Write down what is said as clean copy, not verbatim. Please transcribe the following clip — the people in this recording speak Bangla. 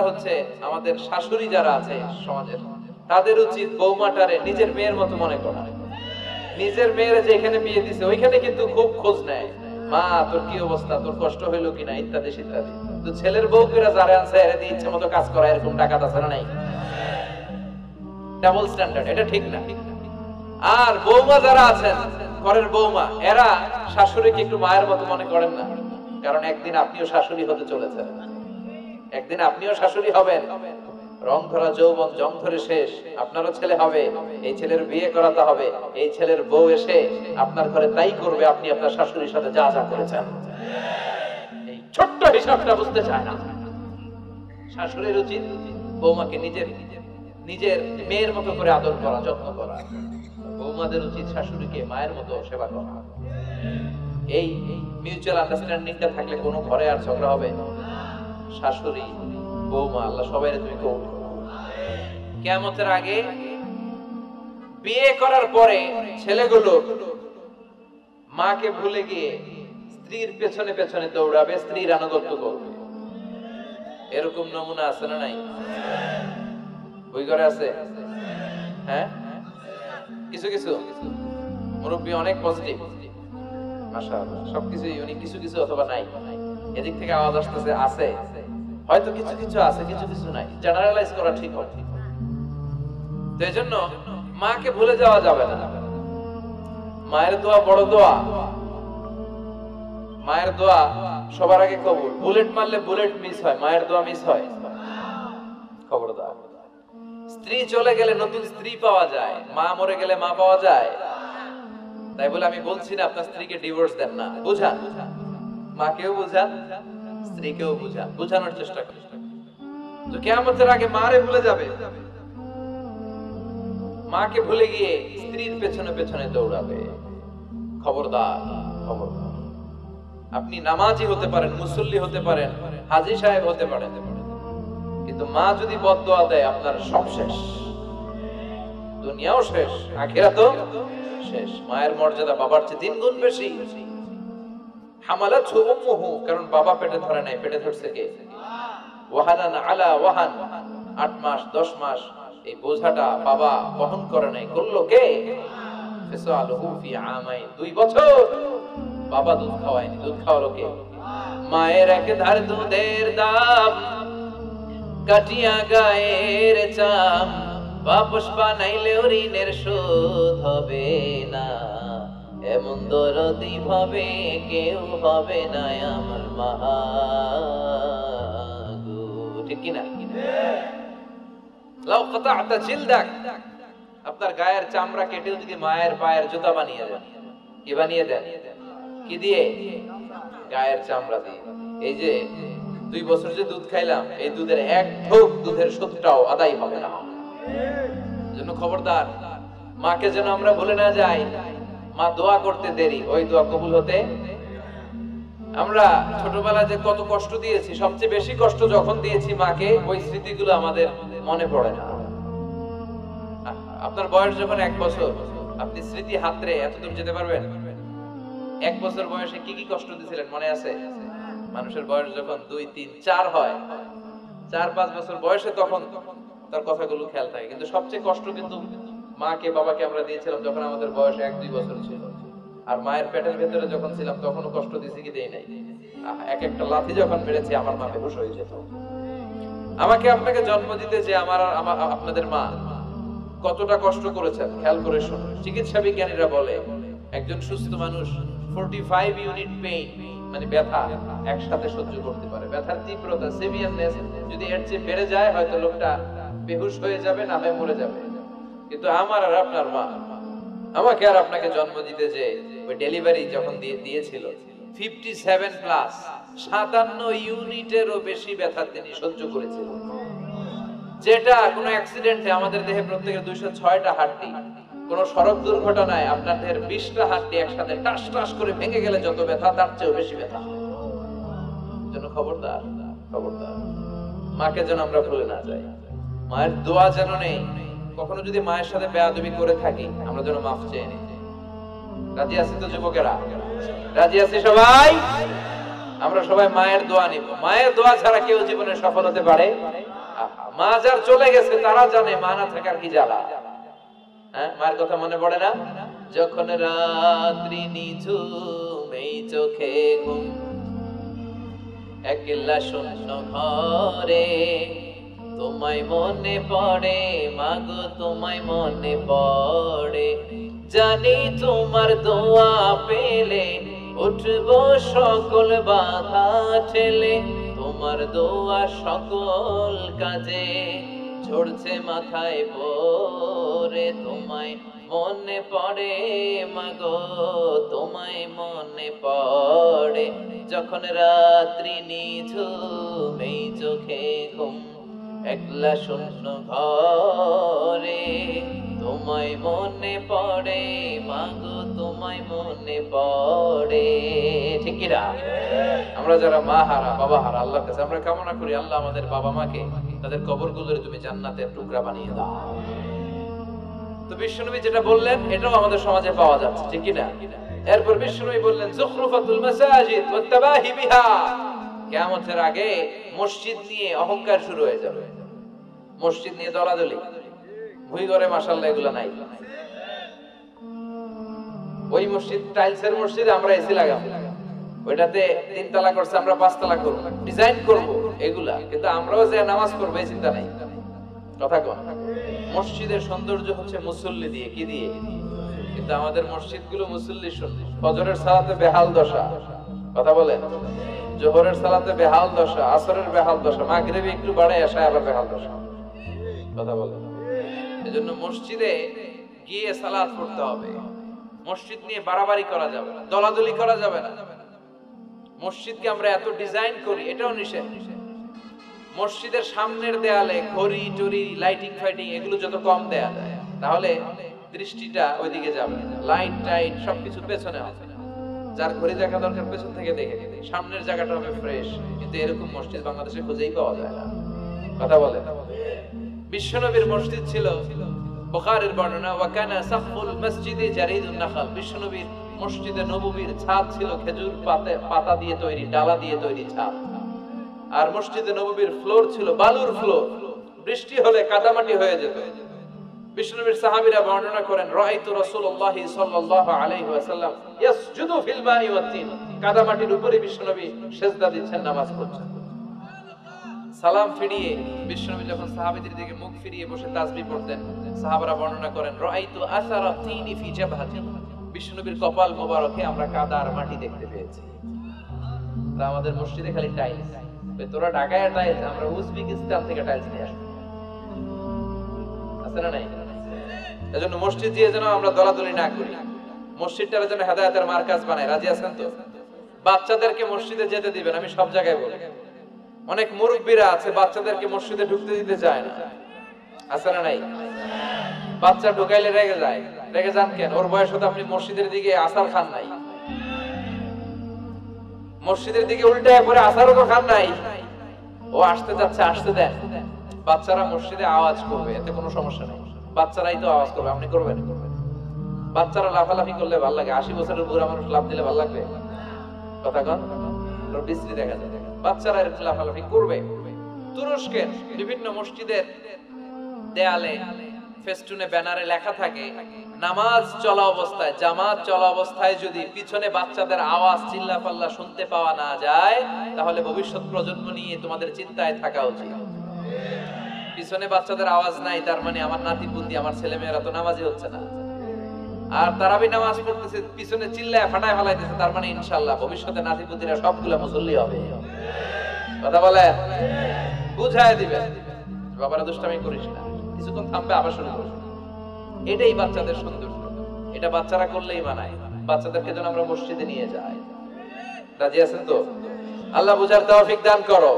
হচ্ছে আমাদের শাশুড়ি যারা আছে সমাজের, তাদের উচিত বৌমাটারে নিজের মেয়ের মতো মনে করা। নিজের মেয়ের যে এখানে বিয়ে দিছে ওইখানে কিন্তু খুব খোঁজ নেয়, মা তোর কি অবস্থা, তোর কষ্ট হইলো কিনা, ইত্যাদি ইত্যাদি। তো ছেলের বউকেরা যারা আছে এর দিয়ে ইচ্ছা মতো কাজ করা, এরকম টাকা আছে না নাই? ডাবল স্ট্যান্ডার্ড, এটা ঠিক না। আর বৌমা যারা আছেন, ঘরের বৌমা, এরা শাশুড়িকে একটু মায়ের মতো মনে করেন না, কারণ একদিন আপনিও শাশুড়ি হতে চলেছেন, একদিন আপনিও শাশুড়ি হবেন। রং ধরা যৌবন জং ধরে শেষ, আপনারও ছেলে হবে, এই ছেলের বিয়ে করাতে হবে, এই ছেলের বউ এসে আপনার ঘরে তাই করবে আপনি আপনার শাশুড়ির সাথে যা যা করেছেন। এই ছোট্ট হিসাবটা বুঝতে চায় না। শাশুড়ির উচিত বৌমাকে নিজের নিজের মেয়ের মতো করে আদর করা, যত্ন করা। বৌমাদের উচিত শাশুড়িকে মায়ের মতো সেবা করা। এই মিউচুয়াল আন্ডারস্ট্যান্ডিংটা থাকলে কোনো ঘরে আর ঝগড়া হবে? শাশুড়ি বৌমা আল্লাহ সবাই তুমি কবুল করো। কিয়ামতের আগে বিয়ে করার পরে ছেলেগুলো মাকে ভুলে গিয়ে স্ত্রীর পেছনে পেছনে দৌড়াবে, স্ত্রীর আনুগত্য করবে। এরকম নমুনা আছে না নাই? ওই ঘরে আছে? হ্যাঁ, কিছু কিছু মুরব্বী অনেক পজিটিভ, মাশাআল্লাহ, সবকিছুই উনি কিছু কিছু অথবা নাই, এদিক থেকে আওয়াজ আসতেছে আছে, হয়তো কিছু কিছু আছে, কিছু কিছু নাই, জেনারেলাইজ করা ঠিক হয়। তো এজন্য মাকে ভুলে যাওয়া যাবে না। মায়ের দোয়া বড় দোয়া, মায়ের দোয়া সবার আগে কবুল। বুলেট মারলে বুলেট মিস হয়, মায়ের দোয়া মিস হয়? খবরদার। স্ত্রী চলে গেলে নতুন স্ত্রী পাওয়া যায়, মা মরে গেলে মা পাওয়া যায়? তাই বলে আমি বলছি না আপনার স্ত্রীকে ডিভোর্স দেন না, বুঝান, মাকেও বুঝান, স্ত্রীকেও বুঝান, বুঝানোর চেষ্টা করেন। তো কিয়ামতের আগে মারে ভুলে যাবে, মাকে ভুলে গিয়ে স্ত্রীর পেছনে পেছনে দৌড়াবে। খবরদার, খবরদার। আপনি নামাজি হতে পারেন, মুসল্লি হতে পারেন, হাজী সাহেব হতে পারেন, কিন্তু মা যদি বদদোয়া দেয় আপনার সব শেষ, দুনিয়াও শেষ, আখিরাতও শেষ। মায়ের মর্যাদা বাবার চেয়ে 3 গুণ বেশি। হামালাতহু উম্মুহু, কারণ বাবা পেটে ধরে নাই, পেটে ধরছে কে? ওয়াহানান আলা ওয়াহান, 8 মাস 10 মাস এই বোঝাটা বাবা বহন করে নাই, করলো কে? ফিসালুহু ফি আমাইন, 2 বছর বাবা দুধ খাওয়ায়নি, দুধ খাওয়ালো কে? মায়ের এক ধার দুধের দাম কাটিয়া গায়ের চাম, বাপস বানাইলে ঋণের শোধ হবে না, এমন দরদি ভাবে কেউ হবে না আমার মা গো। ঠিক কিনা? লাউ কাতা'তা জিলদাক, আপনার গায়ের চামড়া কেটেও যদি মায়ের পায়ের জুতা বানিয়ে দেন, কি বানিয়ে দেন? কি দিয়ে? গায়ের চামড়া দিয়ে। এই যে 2 বছর যে দুধ খাইলাম, এই দুধের এক ঢোক দুধের শোধটাও আদায় হবে না। জন্য খবরদার, মাকে যেন আমরা ভুলে না যাই। মা দোয়া করতে দেরি, ওই দোয়া কবুল হতে। আমরা ছোটবেলায় যে কত কষ্ট দিয়েছি, সবচেয়ে বেশি কষ্ট যখন দিয়েছি মাকে, ওই স্মৃতিগুলো আমাদের মনে পড়ে না। আপনার বয়স যখন 1 বছর, আপনি স্মৃতি হাতরে এতদূর যেতে পারবেন? 1 বছর বয়সে কি কি কষ্ট দিয়েছিলেন মনে আছে? মানুষের বয়স যখন 2, 3, 4 হয়, 4-5 বছর বয়সে তখন তার কথাগুলো খেয়াল থাকে। কিন্তু সবচেয়ে কষ্ট কিন্তু মাকে বাবাকে আমরা দিয়েছিলাম যখন আমাদের বয়স 1-2 বছর ছিল। আর মায়ের পেটের ভেতরে যখন ছিলাম তখনও কষ্ট দিয়েছি কি দেই নাই? এক একটা লাথি যখন মেরেছি আমার মা বেহুশ হয়ে যেত। আমাকে আপনাকে জন্ম দিতে যে আপনাদের মা কতটা কষ্ট করেছেন খেয়াল করে শুনুন। চিকিৎসা বিজ্ঞানীরা বলে একজন সুস্থ মানুষ 45 ইউনিট পেইন, মানে ব্যথা, একসাথে সহ্য করতে পারে। ব্যথার তীব্রতা, সিভিয়ারনেস যদি এর চেয়ে বেড়ে যায়, হয়তো লোকটা বেহুশ হয়ে যাবে, না হয় মরে যাবে। কিন্তু আমার আর আপনার মা আমাকে আর আপনাকে জন্ম দিতে যে ওই ডেলিভারি যখন দিয়েছিল, 57 প্লাস 57 ইউনিটেরও বেশি ব্যথা তিনি সহ্য করেছিলেন। যেটা কোনো অ্যাক্সিডেন্টে আমাদের দেহে প্রত্যেকের 206টা হাড়টি, কোন সড়ক দুর্ঘটনায় আপনার দেহের 20টা হাড়টি একসাথে টাস টাস করে ভেঙে গেলে যত ব্যথা, তার চেয়েও বেশি ব্যথা। জন্য খবরদার, খবরদার, মাকে যেন আমরা ভুলে না যাই। মায়ের দোয়া যেন নেই। কখনো যদি মায়ের সাথে বেয়াদবি করে থাকি, আমরা যেন মাফ চেয়ে নিই। রাজি আছি তো যুবকেরা? রাজি আছি সবাই? আমরা সবাই মায়ের দোয়া নিব। মায়ের দোয়া ছাড়া কেউ জীবনে সফল হতে পারে? মা যার চলে গেছে তারা জানে মা না থাকার কি জ্বালা। হ্যাঁ, মায়ের কথা মনে পড়ে না? যখন রাত্রি নিঝুম এই চোখে ঘুম, একলা শূন্য ঘরে, তোমায় মনে পড়ে মাগো, তোমায় মনে পড়ে, জানি তোমার দোয়া পেলে উঠবো সকল বাধা ঠেলে, তোমার দোয়া সকল কাজে ঝরছে মাথায় পড়ে, তোমায় মনে পড়ে মাগো, তোমায় মনে পড়ে, যখন রাত্রি নিঝুম এই চোখে ঘুম, একলা শূন্য ঘরে, তোমায় মনে পড়ে মাগো, তোমায় মনে পড়ে। ঠিক কি না? আমরা যারা মা হারা বাবা হারা আল্লাহর কাছে আমরা কামনা করি, আল্লাহ আমাদের বাবা মাকে তাদের কবরগুলোরে তুমি জান্নাতের টুকরা বানিয়ে দাও। তো বিশ্বনবী যেটা বললেন এটাও আমাদের সমাজে পাওয়া যাচ্ছে, ঠিক কি না? এরপর বিশ্বনবী বললেন যুখরুফাতুল মাসাজিদ ওয়াত্তাবাহি বিহা, কিয়ামতের আগে মসজিদ নিয়ে অহংকার শুরু হয়ে যাবে, মসজিদ নিয়ে দলাদলি, ভুই ঘরে মাশাআল্লাহ এগুলো নাই। ওই মসজিদ টাইলসের মসজিদ, আমরা এসি লাগাবো, ওইটাতে 3 তলা করছে আমরা 5 তলা করব, ডিজাইন করব এগুলা, কিন্তু আমরাও যে নামাজ পড়ব এই চিন্তা নাই। কথা কোন? মসজিদের সৌন্দর্য হচ্ছে মুসল্লি দিয়ে, কি দিয়ে? কিন্তু আমাদের মসজিদগুলো মুসল্লি শূন্য। ফজরের সালাতে বেহাল দশা, কথা বলেন, জোহরের সালাতে বেহাল দশা, আসরের বেহাল দশা, মাগরিবে একটু বাড়ে এশায় আবার বেহাল দশা, কথা বলেন। এজন্য মসজিদে গিয়ে সালাত পড়তে হবে, মসজিদ নিয়ে বাড়াবাড়ি করা যাবে না, দলাদলি করা যাবে না। মসজিদকে আমরা এত ডিজাইন করি, এটাও নিষেধ। মসজিদের সামনের দেয়ালে ঘড়ি টড়ি লাইটিং ফাইটিং এগুলো যত কম দেয়া যায় তাহলে দৃষ্টিটা ওইদিকে যাবে, লাইট টাইট সবকিছু পেছনে হবে, যার ঘড়ি দেখা দরকার পেছন থেকে দেখে, সামনের জায়গাটা হবে ফ্রেশ। কিন্তু এরকম মসজিদ বাংলাদেশে খুঁজেই পাওয়া যায় না, কথা বলে। বিশ্বনবীর মসজিদ ছিল, বুখারীর বর্ণনা, ওয়া কানা সাকফুল মসজিদে জারিদুন নাখাল, বিশ্বনবীর মসজিদে নববীর ছাদ ছিল খেজুর পাতা দিয়ে তৈরি, ডালা দিয়ে তৈরি ছাদ। আর মসজিদে নববীর ফ্লোর ছিল বালুর ফ্লোর, বৃষ্টি হলে কাদামাটি হয়ে যেত। বিশ্বনবীর সাহাবীরা বর্ণনা করেন, রাআইতু রাসূলুল্লাহ সাল্লাল্লাহু আলাইহি ওয়াসাল্লাম ইয়াসজুদু ফিল মাই ওয়াত তিন, কাদামাটির উপরে বিশ্বনবী সিজদা দিচ্ছেন, নামাজ পড়ছেন। সালাম ফিরিয়ে বিশ্বনবী যখন সাহাবীদের দিকে মুখ ফিরিয়ে বসে তাসবিহ পড়তেন, সাহাবারা বর্ণনা করেন, রাআইতু আসারা তিনি ফি জাবহাতি, বিশ্বনবীর কপাল মোবারকে আমরা কাদা আর মাটি দেখতে পেয়েছি। আমাদের মসজিদে খালি টাইলস, তোরা ঢাকায় টাইলস, আমরা উজবেকিস্তান থেকে টাইলস নিয়ে আসবো, আছে না নাই? এজন্য মসজিদ দিয়ে যেন আমরা দলাদলি না করি, মসজিদটার যেন হেদায়েতের মার্কাজ বানায়। রাজি আছেন তো? বাচ্চাদেরকে মসজিদে যেতে দিবেন, আমি সব জায়গায় বলি। অনেক মুরব্বীরা আছে বাচ্চাদেরকে মসজিদে ঢুকতে দিতে চায় না, আছে না নাই? বাচ্চা ঢুকাইলে রেগে যায়, রেগে যান কেন? ওর বয়স হতে আপনি মসজিদের দিকে আসার খান নাই, মসজিদের দিকে উল্টায় পরে আসারও তো খান নাই, ও আসতে যাচ্ছে, আসতে দেন। বাচ্চারা মসজিদে আওয়াজ করবে, এতে কোনো সমস্যা নেই, বাচ্চারাই তো আওয়াজ করবে, আপনি করবেন? বাচ্চারা লাফালাফি করলে ভালো লাগে, 80 বছরের বুড়া মানুষ লাফ দিলে ভালো লাগবে? কথা কন, বিশ্রী দেখা যায়। বাচ্চারা এরকম লাফালাফি করবে। তুরস্কের বিভিন্ন মসজিদের দেয়ালে ফেস্টুনে ব্যানারে লেখা থাকে, নামাজ চলা অবস্থায়, জামাত চলা অবস্থায় যদি পিছনে বাচ্চাদের আওয়াজ চিল্লাপাল্লা শুনতে পাওয়া না যায় তাহলে ভবিষ্যৎ প্রজন্ম নিয়ে তোমাদের চিন্তায় থাকা উচিত। পিছনে বাচ্চাদের আওয়াজ নাই, তার মানে আমার নাতি পুতি, আমার ছেলে মেয়েরা তো নামাজি হচ্ছে না। আর তারাবি নামাজ পড়তেছে, পিছনে চিল্লায় ফাটায় ফালাইতেছে, তার মানে ইনশাআল্লাহ ভবিষ্যতে নাতি পুতিরা সবগুলা মুসল্লি হবে। কথা বলে বুঝায় দিবেন, বাবারা দুষ্টামি করিস না, কিছুক্ষণ থামবে আবার শুরু করবে। এটাই বাচ্চাদের সৌন্দর্য, এটা বাচ্চারা করলেই মানায়। বাচ্চাদেরকে যেন আমরা মসজিদে নিয়ে যাই। রাজি আছেন তো? আল্লাহ বুঝার তৌফিক দান করো।